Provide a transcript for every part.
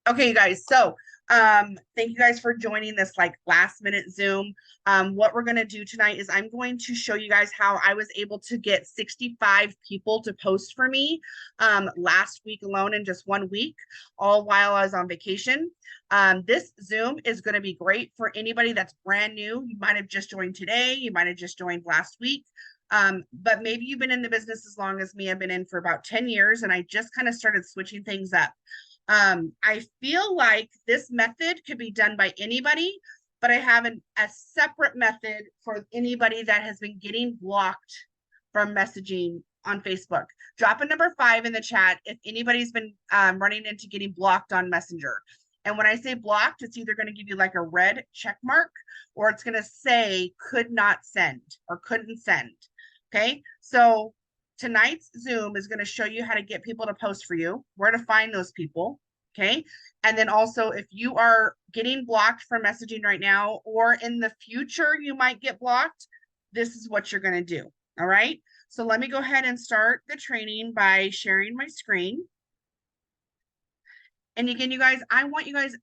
Okay, you guys. So, thank you guys for joining this like last minute Zoom. What we're going to do tonight is I'm going to show you guys how I was able to get 65 people to post for me last week alone in just 1 week, all while I was on vacation. This Zoom is going to be great for anybody that's brand new. You might have just joined today. You might have just joined last week. But maybe you've been in the business as long as me. I've been in for about 10 years and I just kind of started switching things up. I feel like this method could be done by anybody, but I have a separate method for anybody that has been getting blocked from messaging on Facebook. Drop a number 5 in the chat if anybody's been running into getting blocked on Messenger. And when I say blocked, it's either going to give you like a red check mark or it's going to say could not send or couldn't send. Okay, so tonight's Zoom is going to show you how to get people to post for you, where to find those people. Okay. And then also, if you are getting blocked from messaging right now, or in the future, you might get blocked, this is what you're going to do. All right. So let me go ahead and start the training by sharing my screen. And again, you guys, I want you guys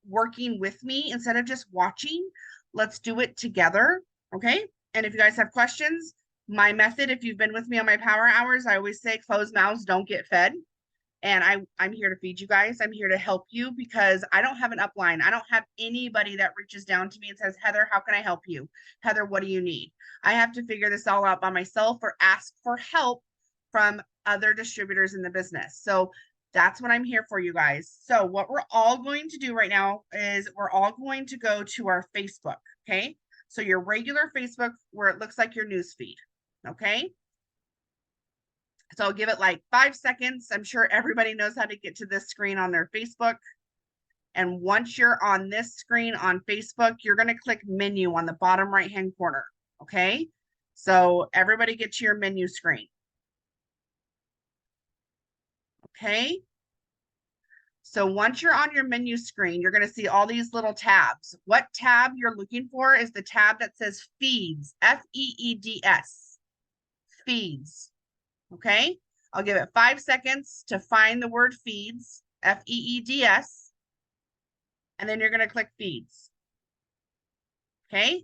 working with me instead of just watching. Let's do it together. Okay. And if you guys have questions, my method, if you've been with me on my power hours, I always say closed mouths don't get fed. And I'm here to feed you guys. I'm here to help you because I don't have an upline. I don't have anybody that reaches down to me and says, Heather, how can I help you? Heather, what do you need? I have to figure this all out by myself or ask for help from other distributors in the business. So that's what I'm here for, you guys. So what we're all going to do right now is we're all going to go to our Facebook. Okay. So your regular Facebook where it looks like your news feed. Okay. So I'll give it like 5 seconds. I'm sure everybody knows how to get to this screen on their Facebook. And once you're on this screen on Facebook, you're going to click menu on the bottom right-hand corner. Okay. So everybody get to your menu screen. Okay. So once you're on your menu screen, you're going to see all these little tabs. What tab you're looking for is the tab that says feeds, F-E-E-D-S, feeds. Okay, I'll give it 5 seconds to find the word feeds, F-E-E-D-S, and then you're going to click feeds. Okay,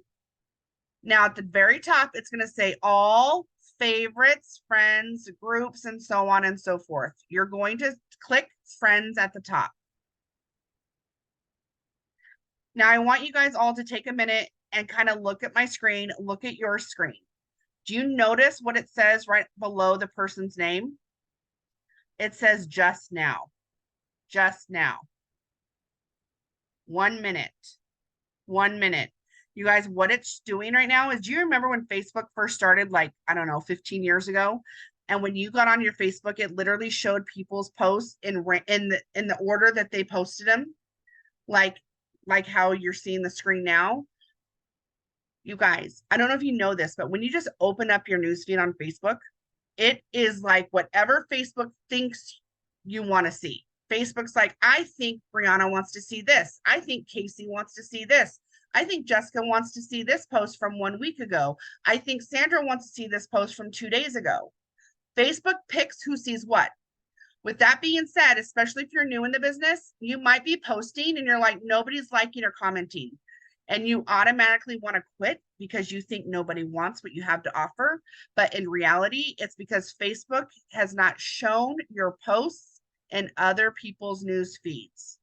now at the very top, it's going to say all favorites, friends, groups, and so on and so forth. You're going to click friends at the top. Now I want you guys all to take a minute and kind of look at my screen, look at your screen. Do you notice what it says right below the person's name? It says just now. Just now. 1 minute. 1 minute. You guys, what it's doing right now is, do you remember when Facebook first started, like, I don't know, 15 years ago? And when you got on your Facebook, it literally showed people's posts in the order that they posted them, like how you're seeing the screen now. You guys, I don't know if you know this, but when you just open up your newsfeed on Facebook, it is like whatever Facebook thinks you want to see. Facebook's like, I think Brianna wants to see this. I think Casey wants to see this. I think Jessica wants to see this post from 1 week ago. I think Sandra wants to see this post from 2 days ago. Facebook picks who sees what. With that being said, especially if you're new in the business, you might be posting and you're like, nobody's liking or commenting. And you automatically want to quit because you think nobody wants what you have to offer. But in reality, it's because Facebook has not shown your posts in other people's news feeds.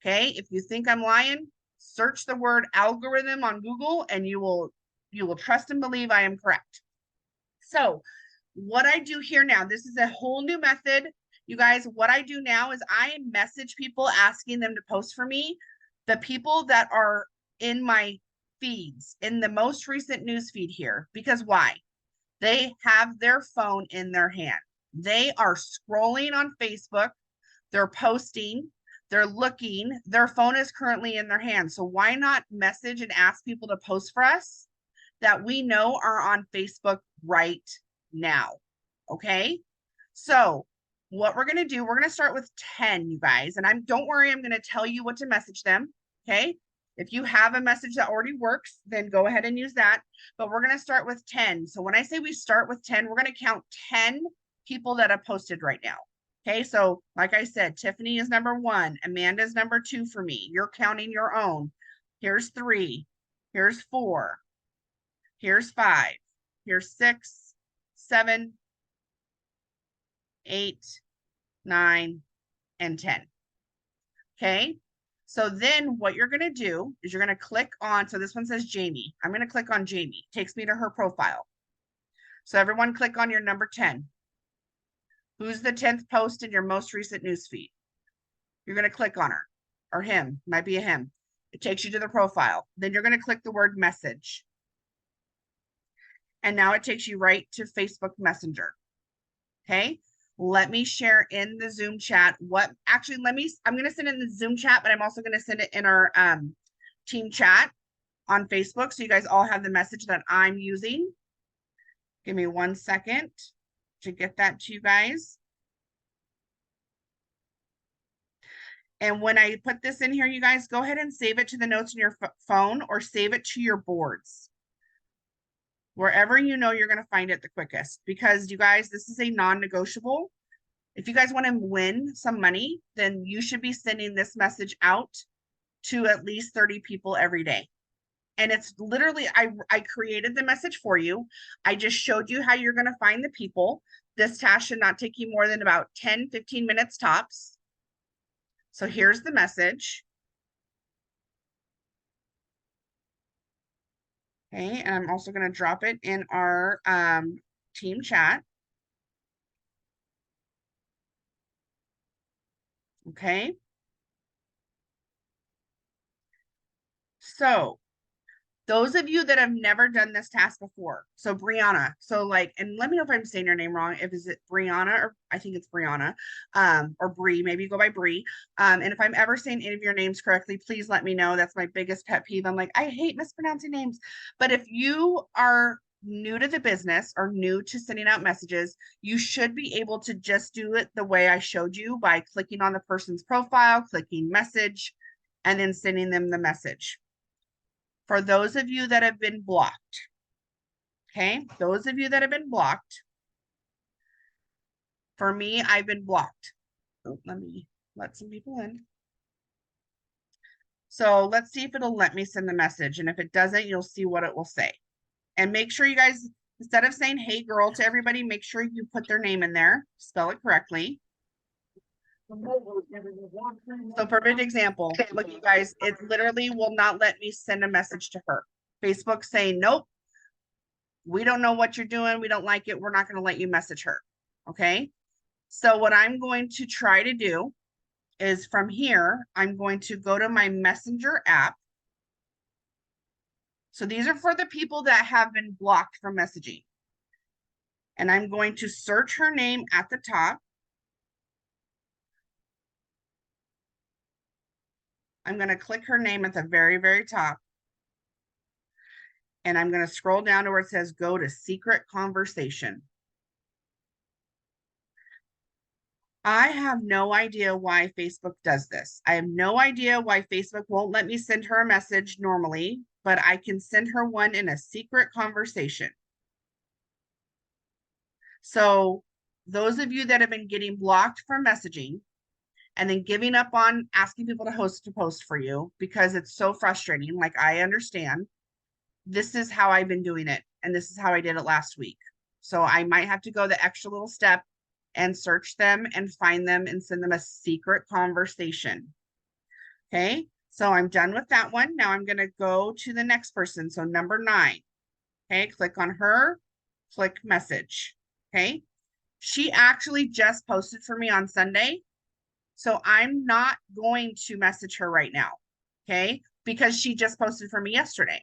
Okay. If you think I'm lying, search the word algorithm on Google and you will trust and believe I am correct. So what I do here now, this is a whole new method. You guys, what I do now is I message people asking them to post for me. The people that are in my feeds, in the most recent news feed here, because why? They have their phone in their hand. They are scrolling on Facebook. They're posting. They're looking. Their phone is currently in their hand. So why not message and ask people to post for us that we know are on Facebook right now? Okay. So what we're going to do, we're going to start with 10, you guys. And don't worry, I'm going to tell you what to message them. Okay. If you have a message that already works, then go ahead and use that. But we're going to start with 10. So when I say we start with 10, we're going to count 10 people that have posted right now. Okay, so like I said, Tiffany is number 1, Amanda's number 2 for me. You're counting your own. Here's 3, here's 4, here's 5, here's 6, 7, 8, 9, and 10. Okay, so then what you're going to do is you're going to click on, so this one says Jamie. I'm going to click on Jamie. Takes me to her profile. So everyone click on your number 10. Who's the 10th post in your most recent newsfeed? You're going to click on her or him, might be a him. It takes you to the profile. Then you're going to click the word message. And now it takes you right to Facebook Messenger. Okay. Let me share in the Zoom chat what actually I'm going to send it in the Zoom chat, but I'm also going to send it in our team chat on Facebook. So you guys all have the message that I'm using. Give me 1 second to get that to you guys. And when I put this in here, you guys go ahead and save it to the notes in your phone or save it to your boards. Wherever you know you're going to find it the quickest, because you guys, this is a non-negotiable. If you guys want to win some money, then you should be sending this message out to at least 30 people every day. And it's literally, I created the message for you. I just showed you how you're going to find the people. This task should not take you more than about 10, 15 minutes tops. So here's the message. Okay, and I'm also going to drop it in our team chat. Okay. So those of you that have never done this task before, so Brianna, so like, and let me know if I'm saying your name wrong. If is it Brianna, or I think it's Brianna, or Bree, maybe you go by Bree. And if I'm ever saying any of your names correctly, please let me know. That's my biggest pet peeve. I'm like, I hate mispronouncing names. But if you are new to the business or new to sending out messages, you should be able to just do it the way I showed you by clicking on the person's profile, clicking message, and then sending them the message. For those of you that have been blocked, okay, those of you that have been blocked, for me, I've been blocked. Oh, let me let some people in. So let's see if it'll let me send the message. And if it doesn't, you'll see what it will say. And make sure you guys, instead of saying, hey girl, to everybody, make sure you put their name in there, spell it correctly. So perfect example, look you guys, it literally will not let me send a message to her. Facebook saying, nope, we don't know what you're doing. We don't like it. We're not going to let you message her. Okay. So what I'm going to try to do is from here, I'm going to go to my Messenger app. So these are for the people that have been blocked from messaging. And I'm going to search her name at the top. I'm going to click her name at the very, very top. And I'm going to scroll down to where it says go to secret conversation. I have no idea why Facebook does this. I have no idea why Facebook won't let me send her a message normally, but I can send her one in a secret conversation. So those of you that have been getting blocked from messaging and then giving up on asking people to host a post for you because it's so frustrating, like I understand, this is how I've been doing it. And this is how I did it last week. So I might have to go the extra little step and search them and find them and send them a secret conversation. Okay, so I'm done with that one. Now I'm going to go to the next person. So number 9. Okay, click on her, click message. Okay, she actually just posted for me on Sunday. So I'm not going to message her right now. Okay, because she just posted for me yesterday.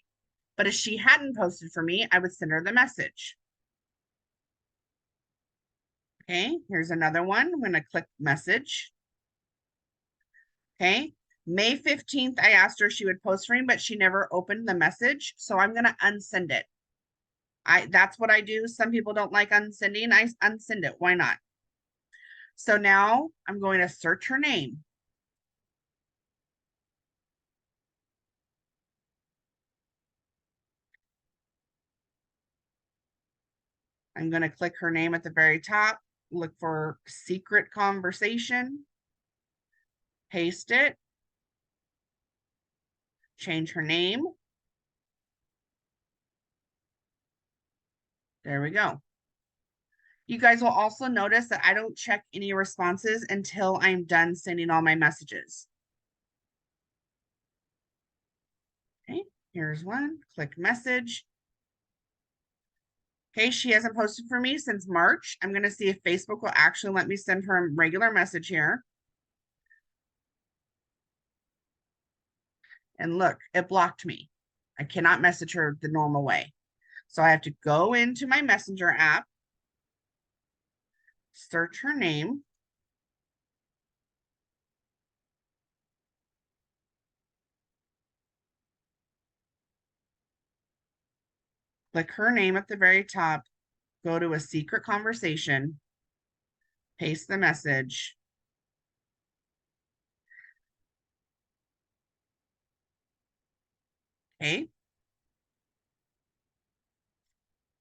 But if she hadn't posted for me, I would send her the message. Okay, here's another one. I'm going to click message. Okay, May 15th, I asked her if she would post for me, but she never opened the message. So I'm going to unsend it. That's what I do. Some people don't like unsending. I unsend it. Why not? So now I'm going to search her name. I'm going to click her name at the very top. look for secret conversation, paste it, change her name. There we go. You guys will also notice that I don't check any responses until I'm done sending all my messages. Okay, here's one, click message. Okay, she hasn't posted for me since March. I'm gonna see if Facebook will actually let me send her a regular message here. And look, it blocked me. I cannot message her the normal way. So I have to go into my Messenger app, search her name, click her name at the very top, go to a secret conversation, paste the message. Okay.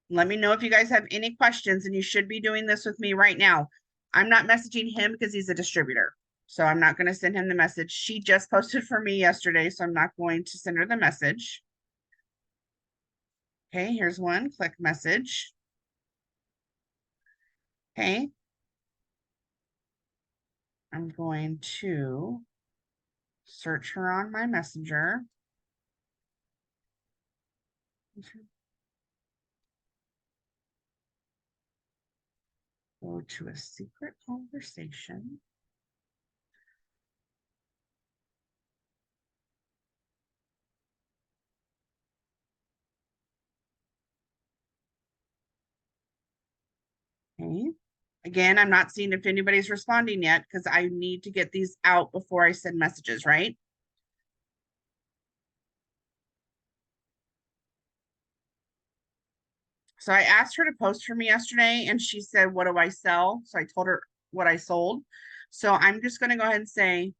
Let me know if you guys have any questions, and you should be doing this with me right now. I'm not messaging him because he's a distributor. So I'm not going to send him the message. She just posted for me yesterday, so I'm not going to send her the message. Okay, here's one. Click message. Okay. I'm going to search her on my messenger. Go to a secret conversation. Okay. Again, I'm not seeing if anybody's responding yet because I need to get these out before I send messages, right? So I asked her to post for me yesterday and she said, what do I sell? So I told her what I sold. So I'm just going to go ahead and say,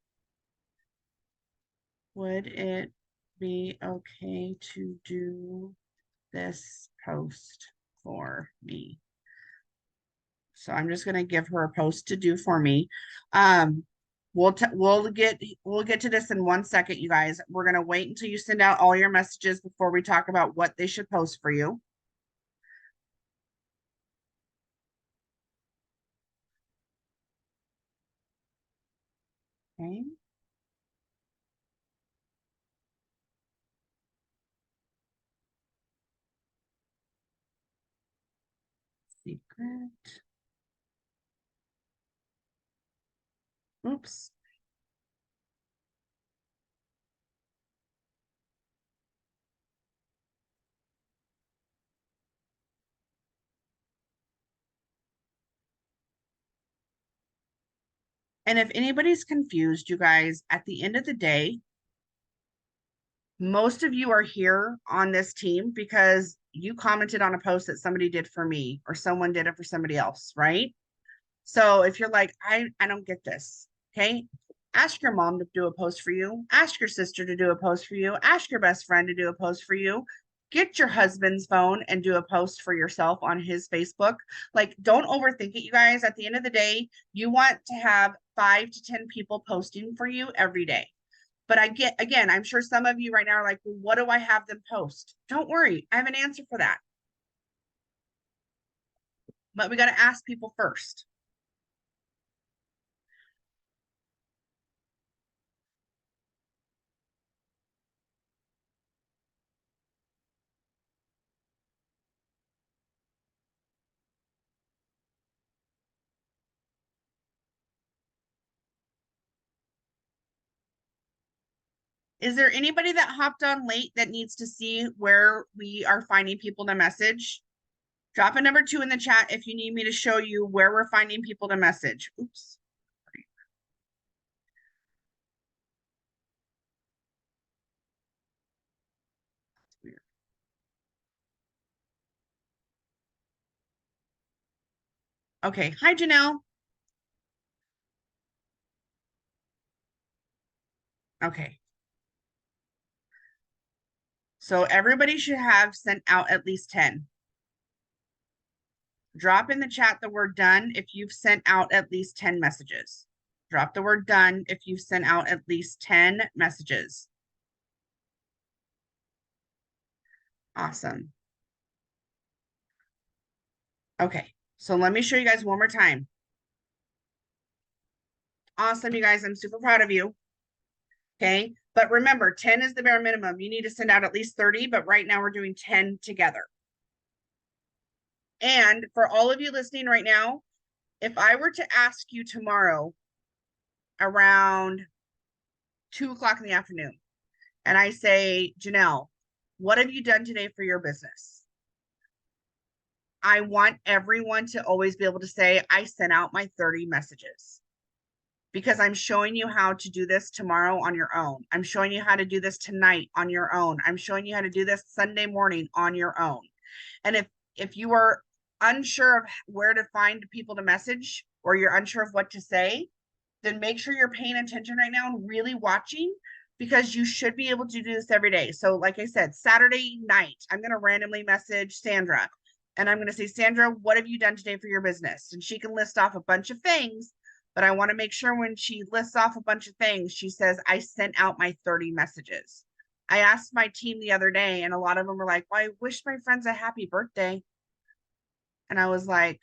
would it be okay to do this post for me? So I'm just going to give her a post to do for me. We'll get to this in 1 second, you guys. We're going to wait until you send out all your messages before we talk about what they should post for you. Okay. Secret. Oops. And if anybody's confused, you guys, at the end of the day, most of you are here on this team because you commented on a post that somebody did for me or someone did it for somebody else, right? So if you're like, I don't get this, okay? Ask your mom to do a post for you. Ask your sister to do a post for you. Ask your best friend to do a post for you. Get your husband's phone and do a post for yourself on his Facebook. Like, don't overthink it, you guys. At the end of the day, you want to have 5 to 10 people posting for you every day. But I get, again, I'm sure some of you right now are like, well, what do I have them post? Don't worry, I have an answer for that. But we got to ask people first. Is there anybody that hopped on late that needs to see where we are finding people to message? Drop a number 2 in the chat if you need me to show you where we're finding people to message. Oops. Okay. Hi, Janelle. Okay. So everybody should have sent out at least 10. Drop in the chat the word done if you've sent out at least 10 messages. Drop the word done if you've sent out at least 10 messages. Awesome. Okay, so let me show you guys one more time. Awesome, you guys. I'm super proud of you. Okay, but remember, 10 is the bare minimum. You need to send out at least 30, but right now we're doing 10 together. And for all of you listening right now, if I were to ask you tomorrow around 2 o'clock in the afternoon, and I say, Janelle, what have you done today for your business? I want everyone to always be able to say, I sent out my 30 messages, because I'm showing you how to do this tomorrow on your own. I'm showing you how to do this tonight on your own. I'm showing you how to do this Sunday morning on your own. And if you are unsure of where to find people to message, or you're unsure of what to say, then make sure you're paying attention right now and really watching, because you should be able to do this every day. So like I said, Saturday night, I'm going to randomly message Sandra, and I'm going to say, Sandra, what have you done today for your business? And she can list off a bunch of things, but I want to make sure when she lists off a bunch of things, she says, I sent out my 30 messages. I asked my team the other day, and a lot of them were like, well, I wish my friends a happy birthday. And I was like,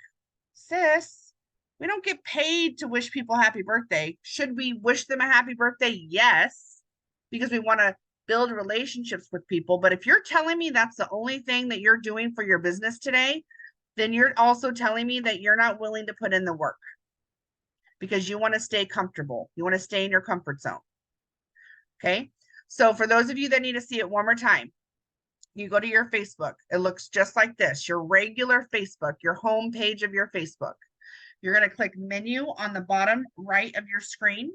sis, we don't get paid to wish people happy birthday. Should we wish them a happy birthday? Yes, because we want to build relationships with people. But if you're telling me that's the only thing that you're doing for your business today, then you're also telling me that you're not willing to put in the work, because you want to stay comfortable. You want to stay in your comfort zone. Okay. So for those of you that need to see it one more time, you go to your Facebook. It looks just like this, your regular Facebook, your home page of your Facebook. You're going to click menu on the bottom right of your screen.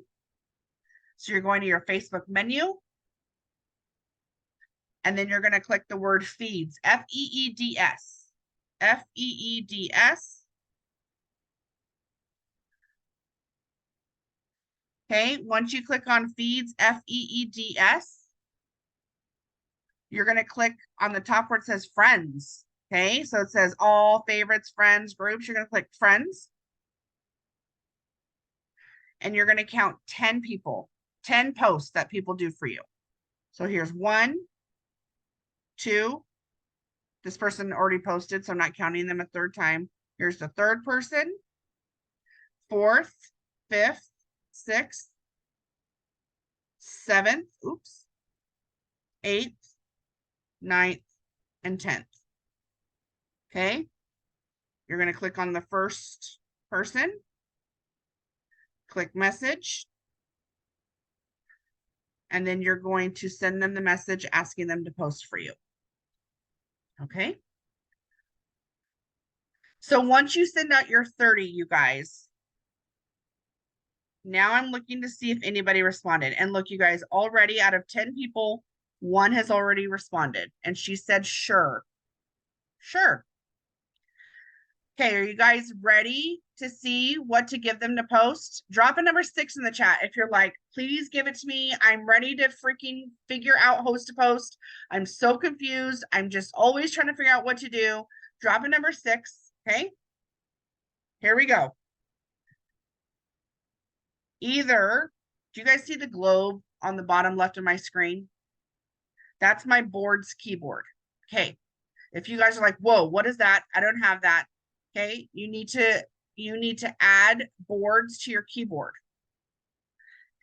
So you're going to your Facebook menu, and then you're going to click the word feeds, F-E-E-D-S, F-E-E-D-S. Okay, once you click on feeds, F-E-E-D-S, you're going to click on the top where it says friends. Okay, so it says all favorites, friends, groups. You're going to click friends, and you're going to count 10 people, 10 posts that people do for you. So here's 1, 2. This person already posted, so I'm not counting them a third time. Here's the third person, 4th, 5th, 6th, 7th, oops, 8th, 9th, and 10th. Okay, you're going to click on the first person, click message, and then you're going to send them the message asking them to post for you. Okay, so once you send out your 30, you guys, now I'm looking to see if anybody responded. And look, you guys, already out of 10 people, 1 has already responded, and she said, sure. Sure. Okay, are you guys ready to see what to give them to post? Drop a number 6 in the chat if you're like, please give it to me. I'm ready to freaking figure out host to post. I'm so confused. I'm just always trying to figure out what to do. Drop a number 6, okay? Here we go. Either, do you guys see the globe on the bottom left of my screen? That's my board's keyboard. Okay, if you guys are like, whoa, what is that? I don't have that. Okay, you need to add boards to your keyboard.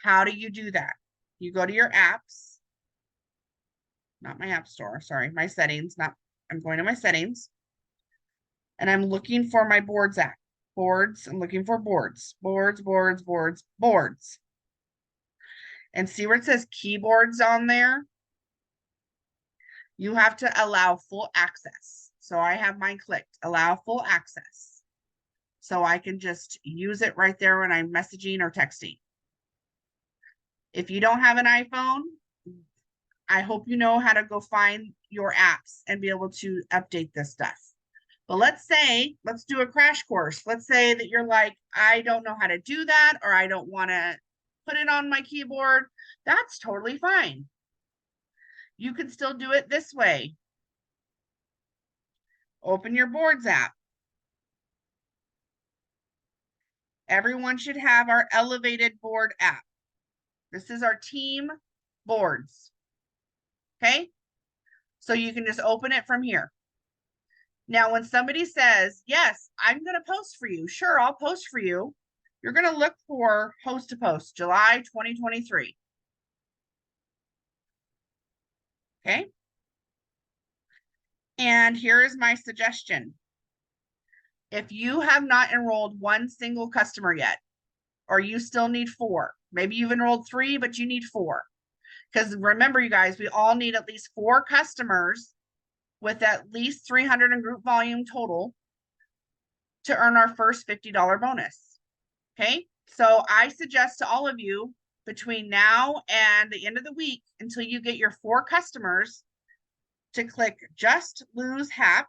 How do you do that? You go to your apps, not my app store, sorry, my settings, I'm going to my settings, and I'm looking for my boards app. Boards, I'm looking for boards. Boards. And see where it says keyboards on there? You have to allow full access. So I have mine clicked, allow full access. So I can just use it right there when I'm messaging or texting. If you don't have an iPhone, I hope you know how to go find your apps and be able to update this stuff. But let's do a crash course. Let's say that you're like, I don't know how to do that, or I don't want to put it on my keyboard. That's totally fine. You can still do it this way. Open your boards app. Everyone should have our elevated board app. This is our team boards. Okay. So you can just open it from here. Now, when somebody says, yes, I'm going to post for you. Sure, I'll post for you. You're going to look for host to post, July 2023. Okay. And here is my suggestion. If you have not enrolled one single customer yet, or you still need 4, maybe you've enrolled 3, but you need 4. Because remember, you guys, we all need at least 4 customers with at least 300 in group volume total to earn our first $50 bonus. Okay. So I suggest to all of you between now and the end of the week, until you get your 4 customers, to click just lose HAP.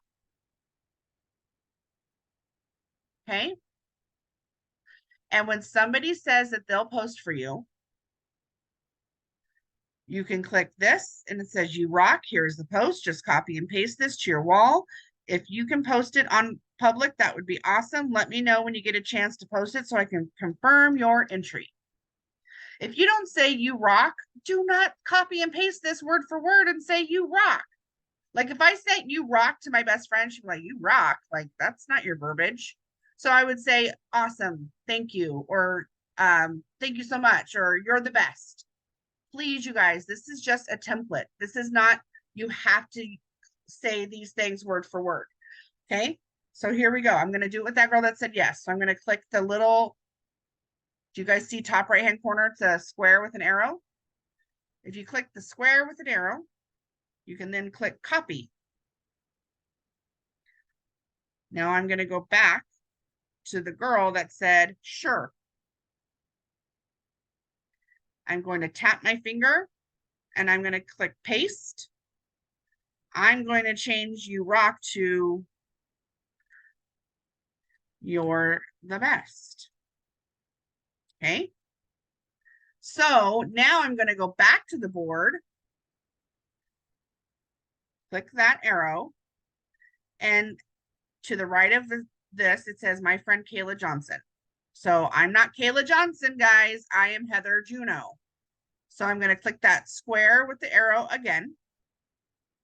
Okay. And when somebody says that they'll post for you, you can click this and it says you rock. Here's the post. Just copy and paste this to your wall. If you can post it on public, that would be awesome. Let me know when you get a chance to post it so I can confirm your entry. If you don't say you rock, do not copy and paste this word for word and say you rock. Like if I sent you rock to my best friend, she'd be like, you rock. Like that's not your verbiage. So I would say, awesome, thank you, or thank you so much, or you're the best. Please, you guys, this is just a template. This is not, you have to say these things word for word. Okay. So here we go. I'm going to do it with that girl that said yes. So I'm going to click the little, do you guys see top right hand corner? It's a square with an arrow. If you click the square with an arrow, you can then click copy. Now I'm going to go back to the girl that said, sure. I'm going to tap my finger and I'm going to click paste. I'm going to change you rock to you're the best. Okay. So now I'm going to go back to the board, click that arrow, and to the right of this, it says my friend Kayla Johnson. So I'm not Kayla Johnson, guys. I am Heather Juneau. So I'm going to click that square with the arrow again,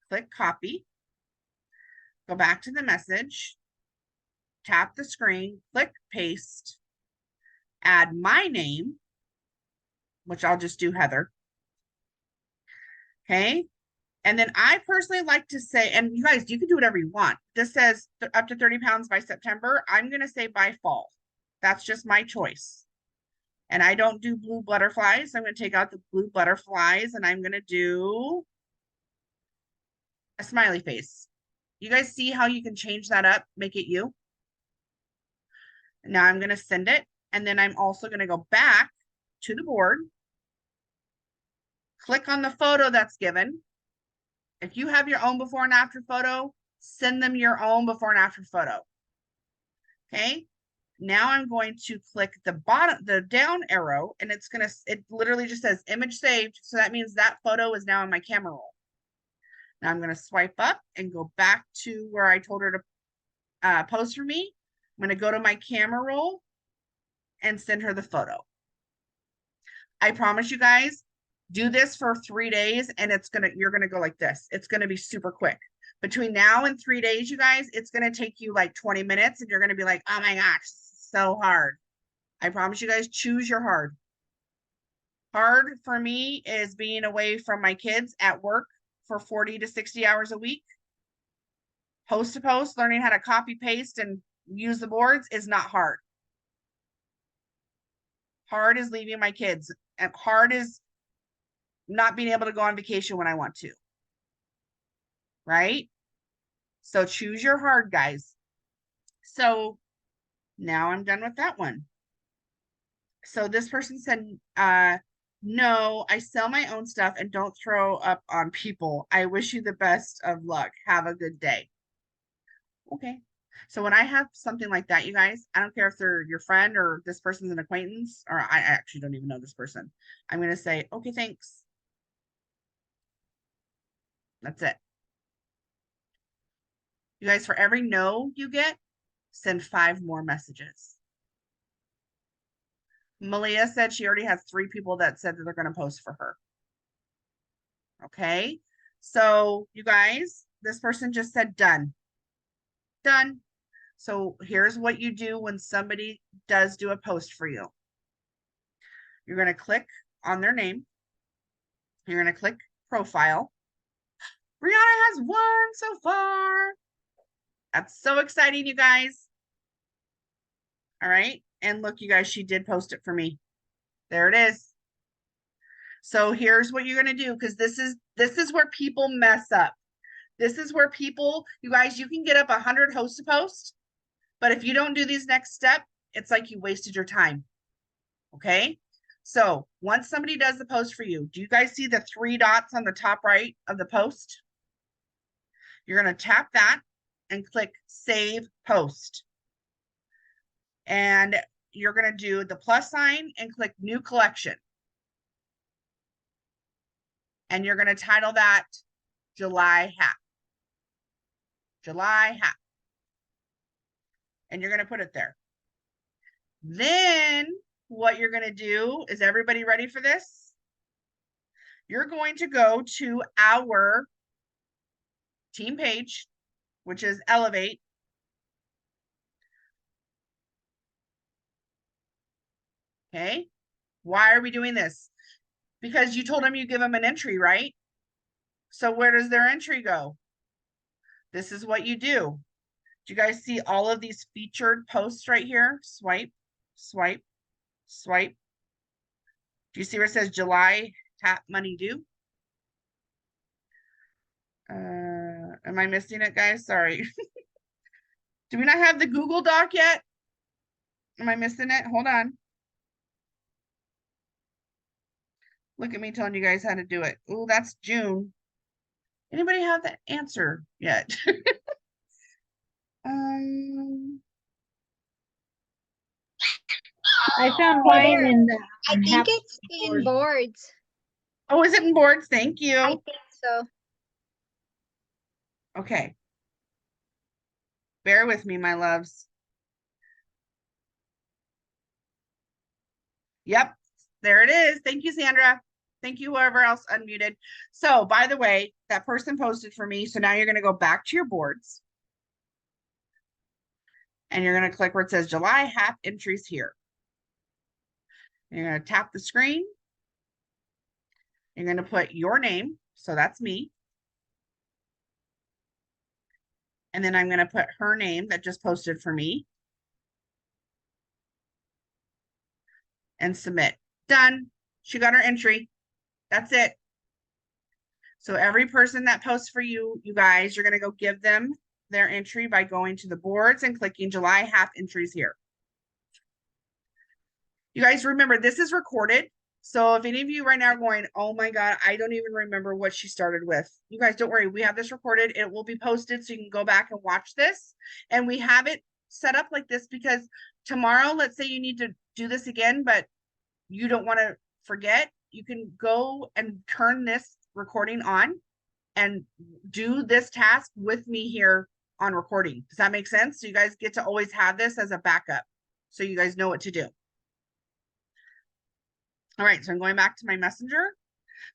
click copy, go back to the message, tap the screen, click paste, add my name, which I'll just do Heather. Okay. And then I personally like to say, and you guys, you can do whatever you want. This says up to 30 pounds by September. I'm going to say by fall. That's just my choice. And I don't do blue butterflies. So I'm going to take out the blue butterflies and I'm going to do a smiley face. You guys see how you can change that up, make it you? Now I'm going to send it. And then I'm also going to go back to the board, click on the photo that's given. If you have your own before and after photo, send them your own before and after photo. Okay. Now I'm going to click the bottom, the down arrow, and it literally just says image saved. So that means that photo is now in my camera roll. Now I'm going to swipe up and go back to where I told her to post for me. I'm going to go to my camera roll and send her the photo. I promise you guys, do this for 3 days and you're going to go like this. It's going to be super quick. Between now and 3 days, you guys, it's going to take you like 20 minutes and you're going to be like, oh my gosh, so hard. I promise you guys, choose your hard. Hard for me is being away from my kids at work for 40 to 60 hours a week. Post to post, learning how to copy paste and use the boards is not hard. Hard is leaving my kids, and hard is not being able to go on vacation when I want to. Right? So choose your hard, guys. So now I'm done with that one. So this person said, no, I sell my own stuff and don't throw up on people. I wish you the best of luck. Have a good day. Okay. So when I have something like that, you guys, I don't care if they're your friend or this person's an acquaintance, or I actually don't even know this person. I'm going to say, okay, thanks. That's it. You guys, for every no you get, send 5 more messages. Malia said she already has 3 people that said that they're going to post for her. Okay. So you guys, this person just said done. Done. So here's what you do when somebody does do a post for you. You're going to click on their name. You're going to click profile. Brianna has 1 so far. That's so exciting, you guys. All right. And look, you guys, she did post it for me. There it is. So here's what you're going to do, because this is where people mess up. This is where people, you guys, you can get up 100 hosts to post, but if you don't do these next step, it's like you wasted your time. Okay. So once somebody does the post for you, do you guys see the 3 dots on the top right of the post? You're going to tap that and click save post. And you're going to do the plus sign and click new collection. And you're going to title that July HAP. July HAP. And you're going to put it there. Then what you're going to do is, everybody ready for this? You're going to go to our team page, which is Elevate. Okay. Why are we doing this? Because you told them you give them an entry, right? So where does their entry go? This is what you do. Do you guys see all of these featured posts right here? Swipe, swipe, swipe. Do you see where it says July HAP money due? Am I missing it, guys? Sorry. Do we not have the Google Doc yet? Am I missing it? Hold on. Look at me telling you guys how to do it. Oh, that's June. Anybody have the answer yet? I found mine in the I think it's in boards. Oh, is it in boards? Thank you. I think so. Okay. Bear with me, my loves. Yep, there it is. Thank you, Sandra. Thank you, whoever else unmuted. So, by the way, that person posted for me. So now you're going to go back to your boards. And you're going to click where it says July HAP entries here. You're going to tap the screen. You're going to put your name. So that's me. And then I'm going to put her name that just posted for me. And submit. Done. She got her entry. That's it. So every person that posts for you, you guys, you're going to go give them their entry by going to the boards and clicking July HAP entries here. You guys remember, this is recorded. So if any of you right now are going, oh my God, I don't even remember what she started with. You guys don't worry. We have this recorded. It will be posted so you can go back and watch this. And we have it set up like this because tomorrow, let's say you need to do this again, but you don't want to forget. You can go and turn this recording on and do this task with me here on recording. Does that make sense? So you guys get to always have this as a backup so you guys know what to do. All right, so I'm going back to my messenger.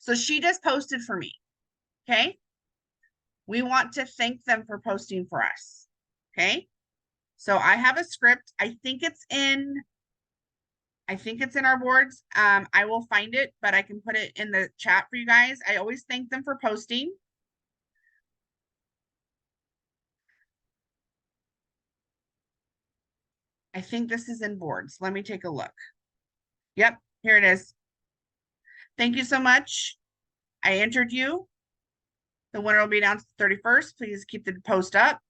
So she just posted for me, okay? We want to thank them for posting for us, okay? So I have a script. I think it's in our boards. I will find it, but I can put it in the chat for you guys. I always thank them for posting. I think this is in boards. Let me take a look. Yep, here it is. Thank you so much. I entered you. The winner will be announced the 31st. Please keep the post up.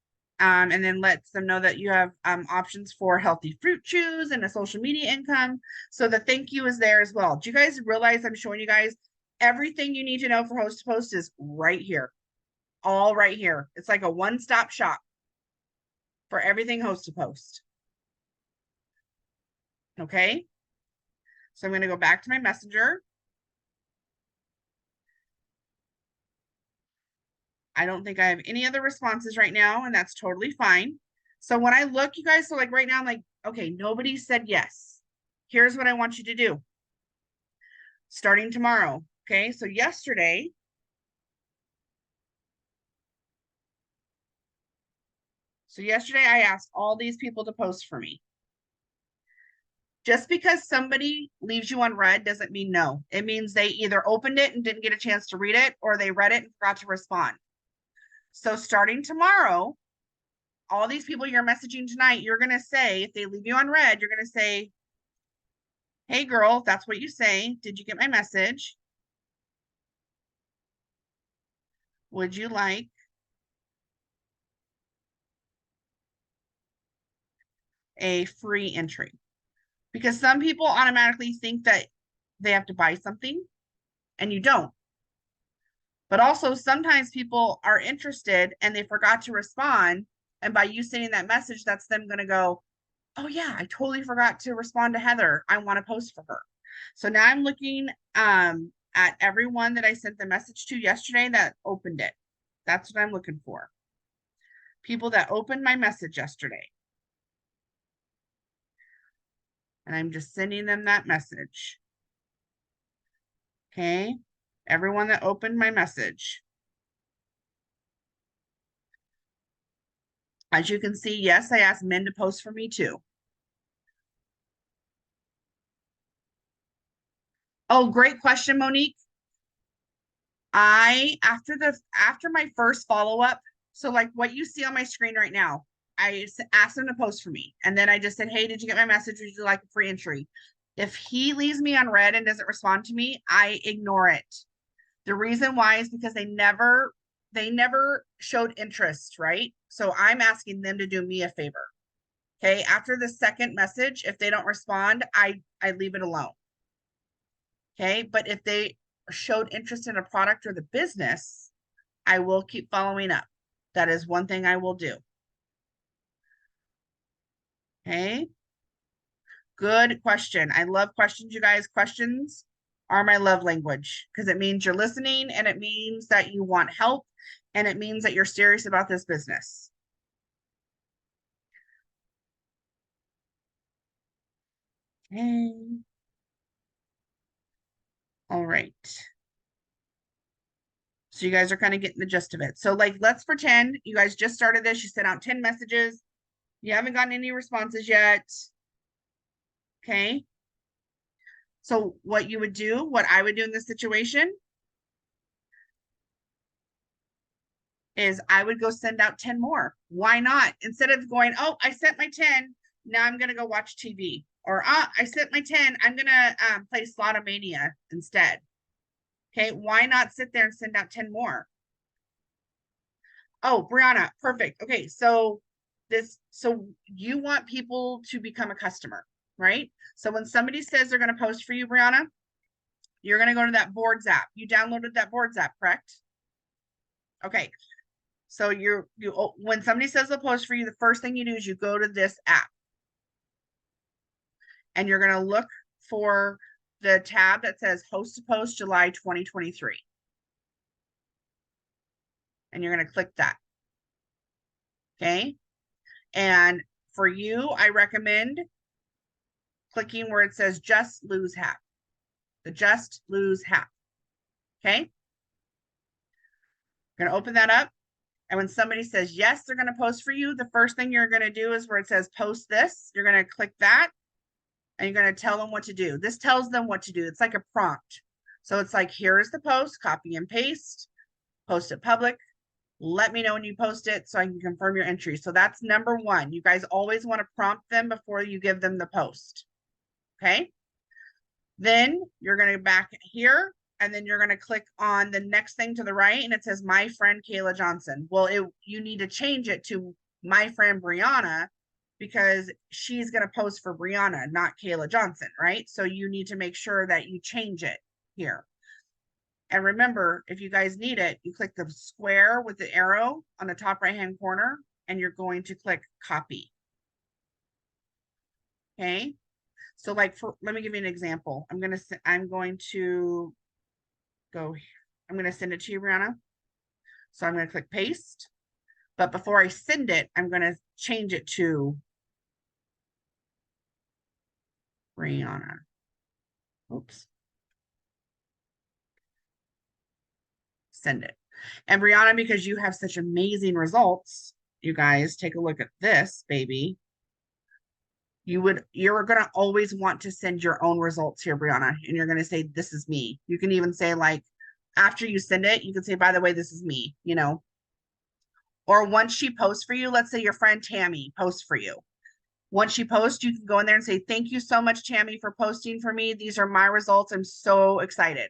And then let them know that you have options for healthy fruit chews and a social media income. So the thank you is there as well. Do you guys realize I'm showing you guys everything you need to know for host to post is right here. All right here. It's like a one-stop shop for everything host to post. Okay. So I'm going to go back to my messenger. I don't think I have any other responses right now, and that's totally fine. So when I look, you guys, so like right now, I'm like, okay, nobody said yes. here's what I want you to do. Starting tomorrow. Okay. So yesterday I asked all these people to post for me. Just because somebody leaves you on read doesn't mean no. It means they either opened it and didn't get a chance to read it, or they read it and forgot to respond. So starting tomorrow, all these people you're messaging tonight, you're going to say, if they leave you on read, you're going to say, hey girl, that's what you say. Did you get my message? Would you like a free entry? Because some people automatically think that they have to buy something and you don't. But also sometimes people are interested and they forgot to respond. And by you sending that message, that's them going to go, oh yeah, I totally forgot to respond to Heather. I want to post for her. So now I'm looking at everyone that I sent the message to yesterday that opened it. That's what I'm looking for. People that opened my message yesterday. And I'm just sending them that message. Okay. Everyone that opened my message. As you can see, yes, I asked men to post for me too. Oh, great question, Monique. After my first follow-up, so like what you see on my screen right now, I asked him to post for me. And then I just said, hey, did you get my message? Would you like a free entry? If he leaves me on read and doesn't respond to me, I ignore it. The reason why is because they never showed interest, right? So I'm asking them to do me a favor. Okay. After the second message, if they don't respond, I leave it alone. Okay. But if they showed interest in a product or the business, I will keep following up. That is one thing I will do. Okay. Good question. I love questions, you guys. Questions are my love language because it means you're listening and it means that you want help and it means that you're serious about this business. Okay. All right. So you guys are kind of getting the gist of it. So like, let's pretend you guys just started this. You sent out 10 messages. You haven't gotten any responses yet. Okay. So what you would do, what I would do in this situation is I would go send out 10 more. Why not? Instead of going, oh, I sent my 10, now I'm going to go watch TV. Or I sent my 10, I'm going to play Slotomania instead. Okay, why not sit there and send out 10 more? Oh, Brianna, perfect. Okay, so you want people to become a customer, right? So when somebody says they're going to post for you, Brianna, you're going to go to that boards app. You downloaded that boards app, correct? Okay. So when somebody says they'll post for you, the first thing you do is you go to this app and you're going to look for the tab that says host to post July 2023. And you're going to click that. Okay. And for you, I recommend clicking where it says just lose HAP. The just lose HAP. Okay. You're going to open that up. And when somebody says yes, they're going to post for you, the first thing you're going to do is where it says post this. You're going to click that and you're going to tell them what to do. This tells them what to do. It's like a prompt. So it's like, here's the post, copy and paste, post it public. Let me know when you post it so I can confirm your entry. So that's number one. You guys always want to prompt them before you give them the post. Okay. Then you're going to back here and then you're going to click on the next thing to the right and it says my friend Kayla Johnson. Well, you need to change it to my friend Brianna because she's going to post for Brianna, not Kayla Johnson, right? So you need to make sure that you change it here. And remember, if you guys need it, you click the square with the arrow on the top right-hand corner and you're going to click copy. Okay. So like let me give you an example. I'm going to send it to you, Brianna. So I'm going to click paste, but before I send it, I'm going to change it to Brianna. Oops. Send it. And Brianna, because you have such amazing results, you guys take a look at this, baby. You're going to always want to send your own results here, Brianna. And you're going to say, this is me. You can even say, like, after you send it, you can say, by the way, this is me, you know. Or once she posts for you, let's say your friend Tammy posts for you. Once she posts, you can go in there and say, thank you so much, Tammy, for posting for me. These are my results. I'm so excited.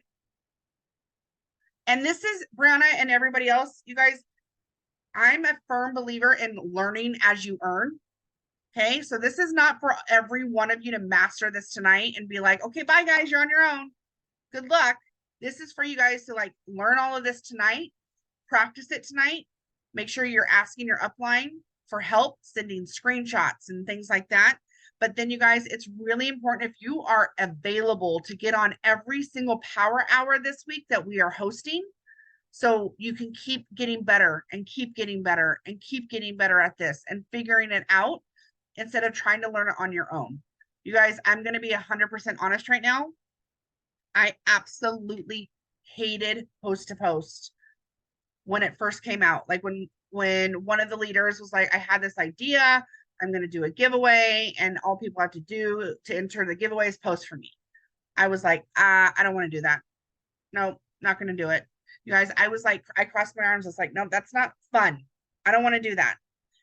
And this is, Brianna and everybody else, you guys, I'm a firm believer in learning as you earn. Okay, so this is not for every one of you to master this tonight and be like, okay, bye guys, you're on your own. Good luck. This is for you guys to like learn all of this tonight, practice it tonight. Make sure you're asking your upline for help, sending screenshots and things like that. But then you guys, it's really important if you are available to get on every single power hour this week that we are hosting, so you can keep getting better and keep getting better and keep getting better at this and figuring it out instead of trying to learn it on your own. You guys, I'm going to be 100% honest right now. I absolutely hated post to post when it first came out. Like when one of the leaders was like, I had this idea, I'm going to do a giveaway and all people have to do to enter the giveaway is post for me. I was like, I don't want to do that. No, not going to do it. You guys, I was like, I crossed my arms. I was like, no, that's not fun. I don't want to do that.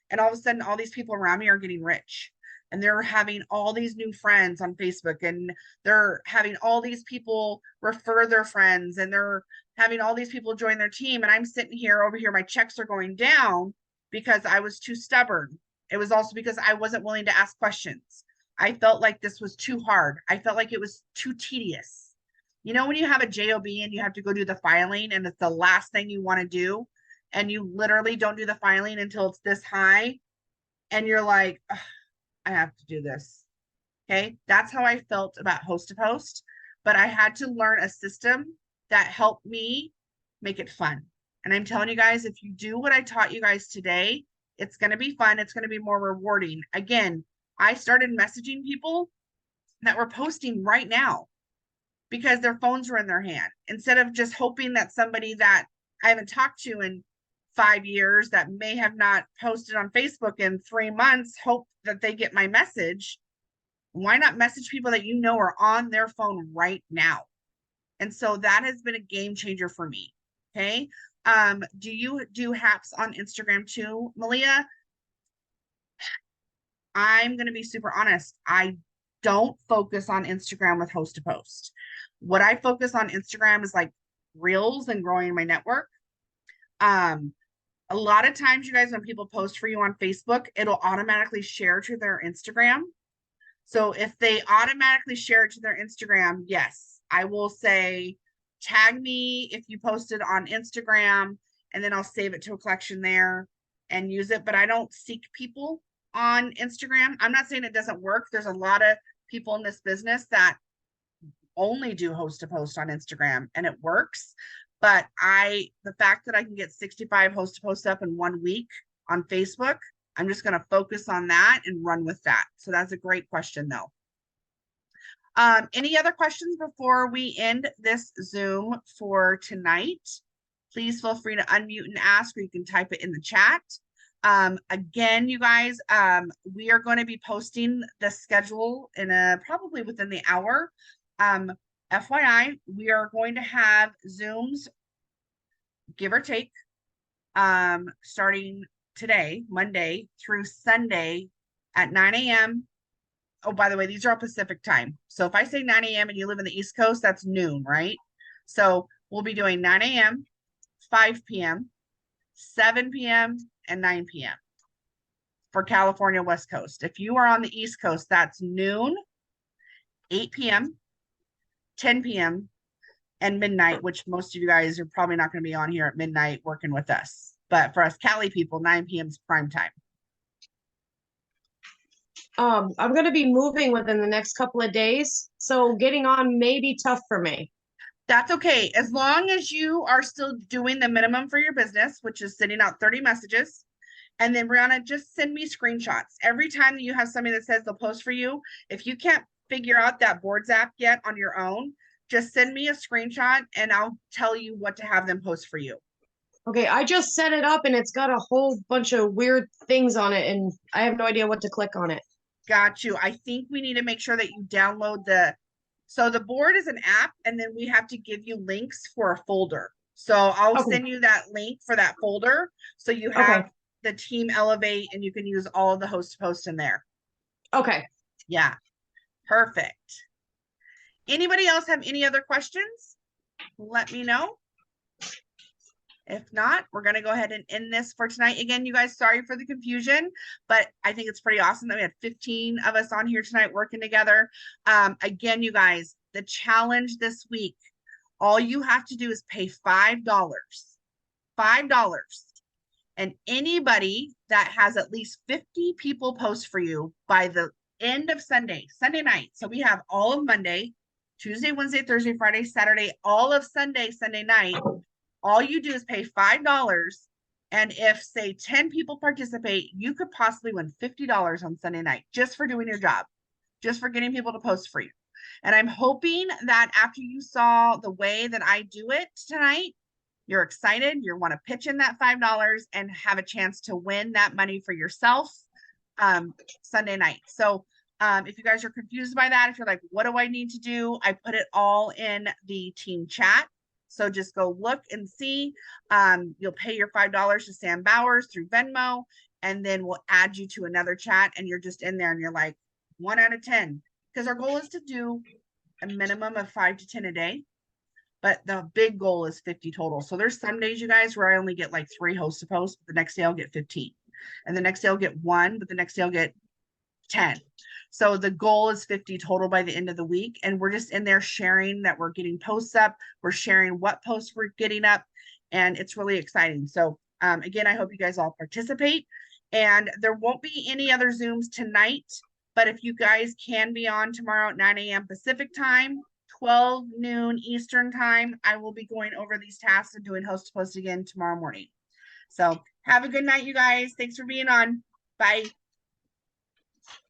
And all of a sudden, all these people around me are getting rich and they're having all these new friends on Facebook and they're having all these people refer their friends and they're having all these people join their team. And I'm sitting here over here, my checks are going down because I was too stubborn. It was also because I wasn't willing to ask questions. I felt like this was too hard. I felt like it was too tedious. You know, when you have a JOB and you have to go do the filing and it's the last thing you want to do, and you literally don't do the filing until it's this high, and you're like, I have to do this. Okay, that's how I felt about host to post, but I had to learn a system that helped me make it fun. And I'm telling you guys, if you do what I taught you guys today, it's going to be fun. It's going to be more rewarding. Again, I started messaging people that were posting right now because their phones were in their hand, instead of just hoping that somebody that I haven't talked to in 5 years that may have not posted on Facebook in 3 months, hope that they get my message. Why not message people that you know are on their phone right now? And so that has been a game changer for me. Okay. Do you do HAPs on Instagram too, Malia? I'm going to be super honest. I don't focus on Instagram with host to post. What I focus on Instagram is like reels and growing my network. A lot of times, you guys, when people post for you on Facebook, it'll automatically share to their Instagram. So if they automatically share it to their Instagram, yes, I will say, tag me if you posted on Instagram, and then I'll save it to a collection there and use it. But I don't seek people on Instagram. I'm not saying it doesn't work. There's a lot of people in this business that only do host to post on Instagram and it works. But the fact that I can get 65 host to posts up in 1 week on Facebook, I'm just going to focus on that and run with that. So that's a great question though. Any other questions before we end this Zoom for tonight? Please feel free to unmute and ask, or you can type it in the chat. Again, you guys, we are going to be posting the schedule in probably within the hour. FYI, we are going to have Zooms, give or take, starting today, Monday through Sunday at 9 a.m. Oh, by the way, these are all Pacific time. So if I say 9 a.m. and you live in the East Coast, that's noon, right? So we'll be doing 9 a.m., 5 p.m., 7 p.m., and 9 p.m. for California West Coast. If you are on the East Coast, that's noon, 8 p.m., 10 p.m., and midnight, which most of you guys are probably not going to be on here at midnight working with us. But for us Cali people, 9 p.m. is prime time. I'm going to be moving within the next couple of days, so getting on may be tough for me. That's okay. As long as you are still doing the minimum for your business, which is sending out 30 messages. And then Brianna, just send me screenshots. Every time that you have somebody that says they'll post for you, if you can't figure out that boards app yet on your own, just send me a screenshot and I'll tell you what to have them post for you. Okay, I just set it up and it's got a whole bunch of weird things on it and I have no idea what to click on it. Got you. I think we need to make sure that you download so the board is an app and then we have to give you links for a folder. So I'll Okay. send you that link for that folder. So you have the team Elevate and you can use all of the host posts in there. Okay. Yeah, perfect. Anybody else have any other questions? Let me know. If not, we're going to go ahead and end this for tonight. Again, you guys, sorry for the confusion, but I think it's pretty awesome that we had 15 of us on here tonight working together. Again, you guys, the challenge this week, all you have to do is pay $5. $5. And anybody that has at least 50 people post for you by the end of Sunday night. So we have all of Monday, Tuesday, Wednesday, Thursday, Friday, Saturday, all of Sunday night. All you do is pay $5. And if, say, 10 people participate, you could possibly win $50 on Sunday night just for doing your job, just for getting people to post for you. And I'm hoping that after you saw the way that I do it tonight, you're excited, you want to pitch in that $5 and have a chance to win that money for yourself Sunday night. So if you guys are confused by that, if you're like, what do I need to do? I put it all in the team chat. So just go look and see. You'll pay your $5 to Sam Bowers through Venmo, and then we'll add you to another chat. And you're just in there and you're like 1 out of 10. Because our goal is to do a minimum of 5 to 10 a day. But the big goal is 50 total. So there's some days, you guys, where I only get like 3 hosts to post, but the next day I'll get 15. And the next day I'll get 1, but the next day I'll get 10. So the goal is 50 total by the end of the week. And we're just in there sharing that we're getting posts up. We're sharing what posts we're getting up. And it's really exciting. So again, I hope you guys all participate. And there won't be any other Zooms tonight. But if you guys can be on tomorrow at 9 a.m. Pacific time, 12 noon Eastern time, I will be going over these tasks and doing host to post again tomorrow morning. So have a good night, you guys. Thanks for being on. Bye.